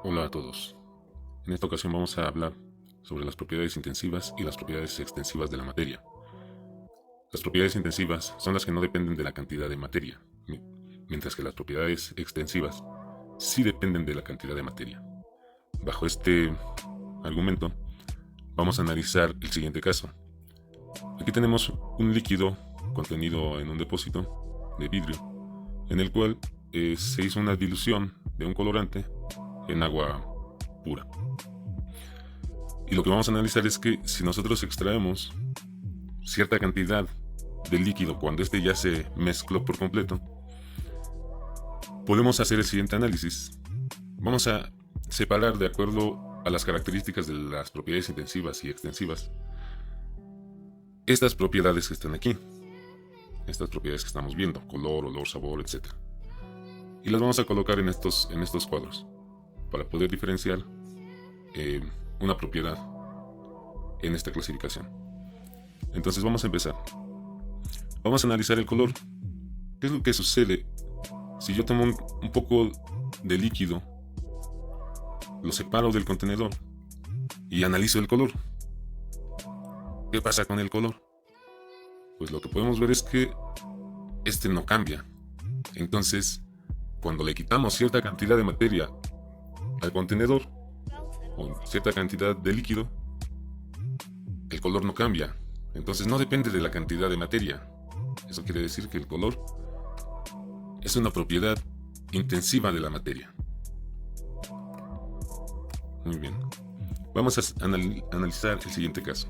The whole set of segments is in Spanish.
Hola a todos. En esta ocasión vamos a hablar sobre las propiedades intensivas y las propiedades extensivas de la materia. Las propiedades intensivas son las que no dependen de la cantidad de materia, mientras que las propiedades extensivas sí dependen de la cantidad de materia. Bajo este argumento, vamos a analizar el siguiente caso. Aquí tenemos un líquido contenido en un depósito de vidrio, en el cual se hizo una dilución de un colorante en agua pura. Y lo que vamos a analizar es que si nosotros extraemos cierta cantidad de líquido cuando este ya se mezcló por completo, podemos hacer el siguiente análisis. Vamos a separar de acuerdo a las características de las propiedades intensivas y extensivas estas propiedades que están aquí, estas propiedades que estamos viendo, color, olor, sabor, etc. Y las vamos a colocar en estos cuadros para poder diferenciar una propiedad en esta clasificación. Entonces vamos a empezar. Vamos a analizar el color. ¿Qué es lo que sucede si yo tomo un poco de líquido, lo separo del contenedor y analizo el color? ¿Qué pasa con el color? Pues lo que podemos ver es que este no cambia. Entonces, cuando le quitamos cierta cantidad de materia al contenedor o cierta cantidad de líquido, el color no cambia. Entonces no depende de la cantidad de materia. Eso quiere decir que el color es una propiedad intensiva de la materia. Muy bien. Vamos a analizar el siguiente caso.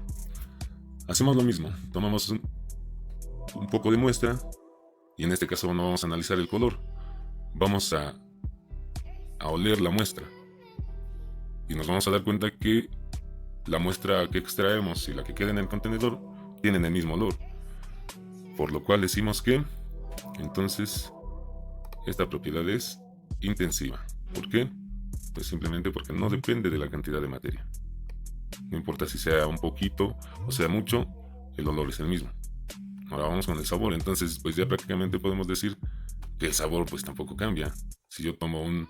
Hacemos lo mismo. Tomamos un poco de muestra y en este caso no vamos a analizar el color. Vamos a oler la muestra. Y nos vamos a dar cuenta que la muestra que extraemos y la que queda en el contenedor tienen el mismo olor. Por lo cual decimos que entonces esta propiedad es intensiva. ¿Por qué? Pues simplemente porque no depende de la cantidad de materia. No importa si sea un poquito o sea mucho, el olor es el mismo. Ahora vamos con el sabor. Entonces pues ya prácticamente podemos decir que el sabor pues tampoco cambia. Si yo tomo un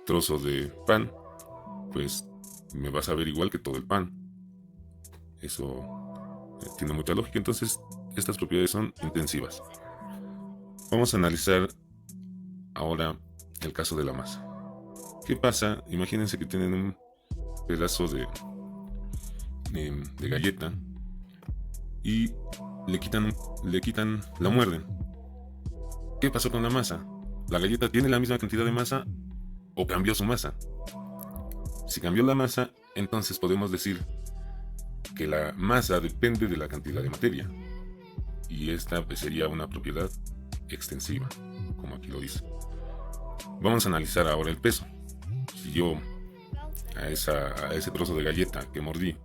trozo de pan, pues me va a saber igual que todo el pan. Eso tiene mucha lógica. Entonces estas propiedades son intensivas. Vamos a analizar ahora el caso de la masa. ¿Qué pasa? Imagínense que tienen un pedazo de galleta y le quitan, la muerden. ¿Qué pasó con la masa? ¿La galleta tiene la misma cantidad de masa o cambió su masa? Si cambió la masa, entonces podemos decir que la masa depende de la cantidad de materia. Y esta pues, sería una propiedad extensiva, como aquí lo dice. Vamos a analizar ahora el peso. Si yo a ese trozo de galleta que mordí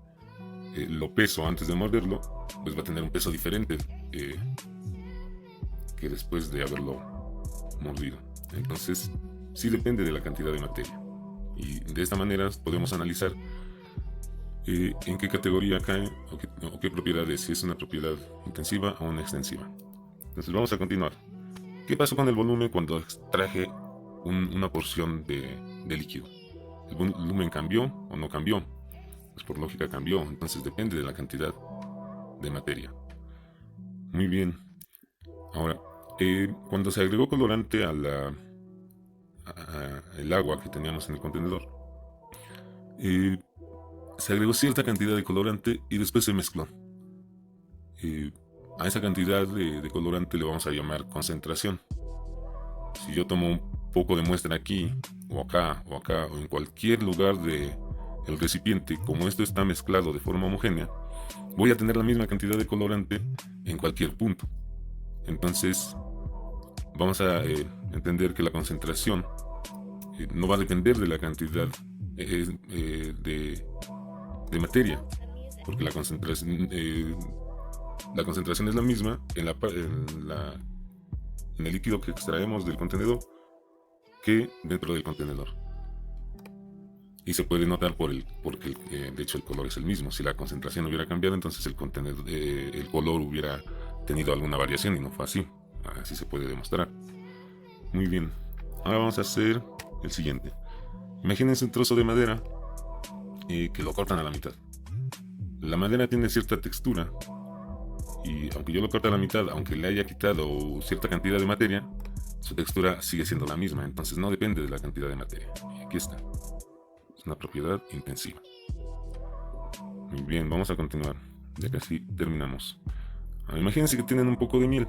lo peso antes de morderlo, pues va a tener un peso diferente que después de haberlo mordido. Entonces, sí depende de la cantidad de materia. Y de esta manera podemos analizar en qué categoría cae o qué propiedad es, si es una propiedad intensiva o una extensiva. Entonces vamos a continuar. ¿Qué pasó con el volumen cuando extraje una porción de líquido? ¿El volumen cambió o no cambió? Pues por lógica cambió, entonces depende de la cantidad de materia. Muy bien. Ahora, cuando se agregó colorante al agua que teníamos en el contenedor, se agregó cierta cantidad de colorante y después se mezcló. A esa cantidad de colorante le vamos a llamar concentración. Si yo tomo un poco de muestra aquí, o acá, o en cualquier lugar del recipiente, como esto está mezclado de forma homogénea, voy a tener la misma cantidad de colorante en cualquier punto. Entonces, vamos a entender que la concentración no va a depender de la cantidad de materia, porque la concentración es la misma en el líquido que extraemos del contenedor que dentro del contenedor. Y se puede notar porque de hecho el color es el mismo. Si la concentración hubiera cambiado, entonces el color hubiera tenido alguna variación y no fue así. Así se puede demostrar. Muy bien. Ahora vamos a hacer el siguiente. Imagínense un trozo de madera que lo cortan a la mitad. La madera tiene cierta textura y aunque yo lo corte a la mitad, aunque le haya quitado cierta cantidad de materia, su textura sigue siendo la misma, entonces no depende de la cantidad de materia. Y aquí está. Es una propiedad intensiva. Muy bien, vamos a continuar. Ya casi terminamos. Imagínense que tienen un poco de miel.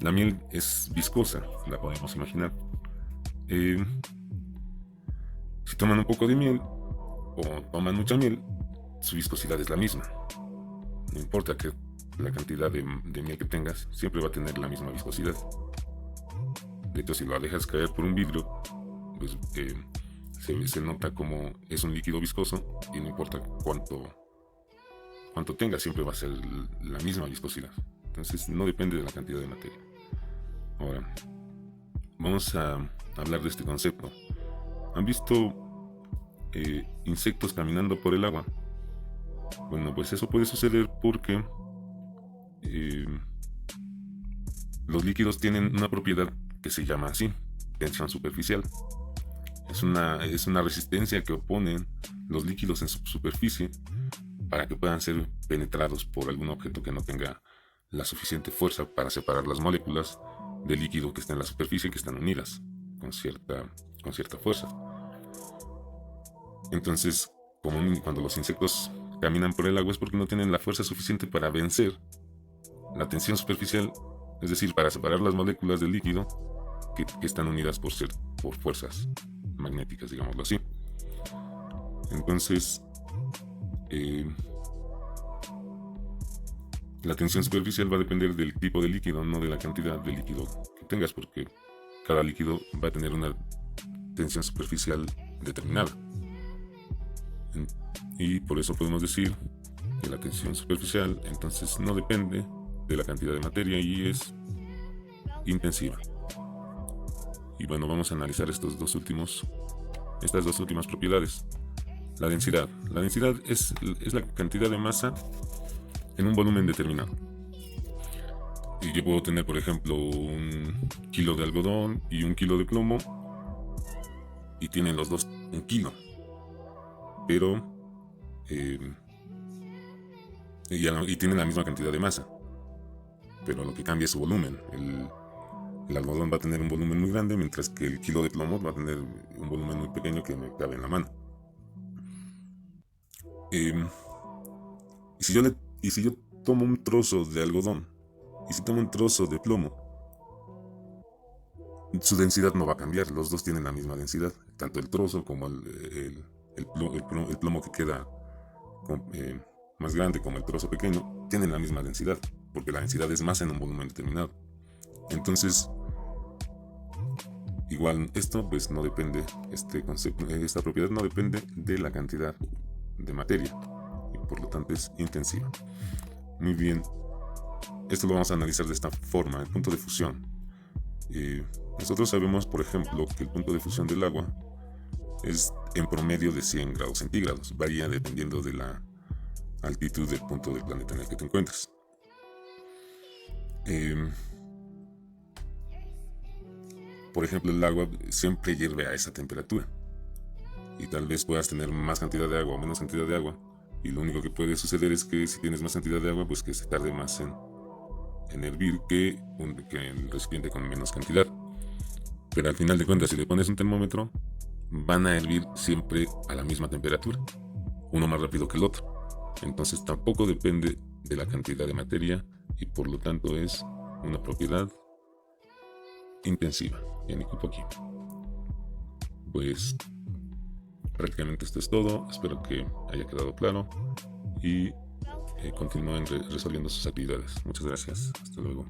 La miel es viscosa, la podemos imaginar. Si toman un poco de miel o toman mucha miel, su viscosidad es la misma. No importa que la cantidad de miel que tengas, siempre va a tener la misma viscosidad. De hecho, si lo dejas caer por un vidrio, pues se nota como es un líquido viscoso y no importa cuánto tenga, siempre va a ser la misma viscosidad. Entonces no depende de la cantidad de materia. Ahora, vamos a hablar de este concepto. ¿Han visto insectos caminando por el agua? Bueno, pues eso puede suceder porque los líquidos tienen una propiedad que se llama así, tensión superficial. Es una resistencia que oponen los líquidos en su superficie para que puedan ser penetrados por algún objeto que no tenga la suficiente fuerza para separar las moléculas del líquido que está en la superficie, que están unidas con cierta fuerza. Entonces, cuando los insectos caminan por el agua es porque no tienen la fuerza suficiente para vencer la tensión superficial, es decir, para separar las moléculas del líquido que están unidas por fuerzas magnéticas, digámoslo así. Entonces, la tensión superficial va a depender del tipo de líquido, no de la cantidad de líquido que tengas, porque cada líquido va a tener una tensión superficial determinada. Y por eso podemos decir que la tensión superficial entonces no depende de la cantidad de materia y es intensiva. Y bueno, vamos a analizar estas dos últimas propiedades. La densidad. La densidad es la cantidad de masa en un volumen determinado. Y yo puedo tener, por ejemplo, 1 kilo de algodón y 1 kilo de plomo, y tienen los dos 1 kilo. Pero y tienen la misma cantidad de masa, pero lo que cambia es su volumen. El algodón va a tener un volumen muy grande, mientras que el kilo de plomo va a tener un volumen muy pequeño que me cabe en la mano. Y si yo tomo un trozo de algodón y si tomo un trozo de plomo, su densidad no va a cambiar. Los dos tienen la misma densidad, tanto el trozo como el plomo que queda más grande como el trozo pequeño tienen la misma densidad, porque la densidad es masa en un volumen determinado. Entonces, igual esto pues no depende, esta propiedad no depende de la cantidad de materia y por lo tanto es intensiva. Muy bien, esto lo vamos a analizar de esta forma: el punto de fusión. Nosotros sabemos, por ejemplo, que el punto de fusión del agua es en promedio de 100 grados centígrados. Varía dependiendo de la altitud del punto del planeta en el que te encuentres. Por ejemplo, el agua siempre hierve a esa temperatura. Y tal vez puedas tener más cantidad de agua o menos cantidad de agua. Y lo único que puede suceder es que si tienes más cantidad de agua, pues que se tarde más en hervir que el recipiente con menos cantidad. Pero al final de cuentas, si le pones un termómetro, van a hervir siempre a la misma temperatura, uno más rápido que el otro. Entonces tampoco depende de la cantidad de materia y por lo tanto es una propiedad intensiva. Ya ni cupo aquí. Pues prácticamente esto es todo. Espero que haya quedado claro y continúen resolviendo sus actividades. Muchas gracias. Hasta luego.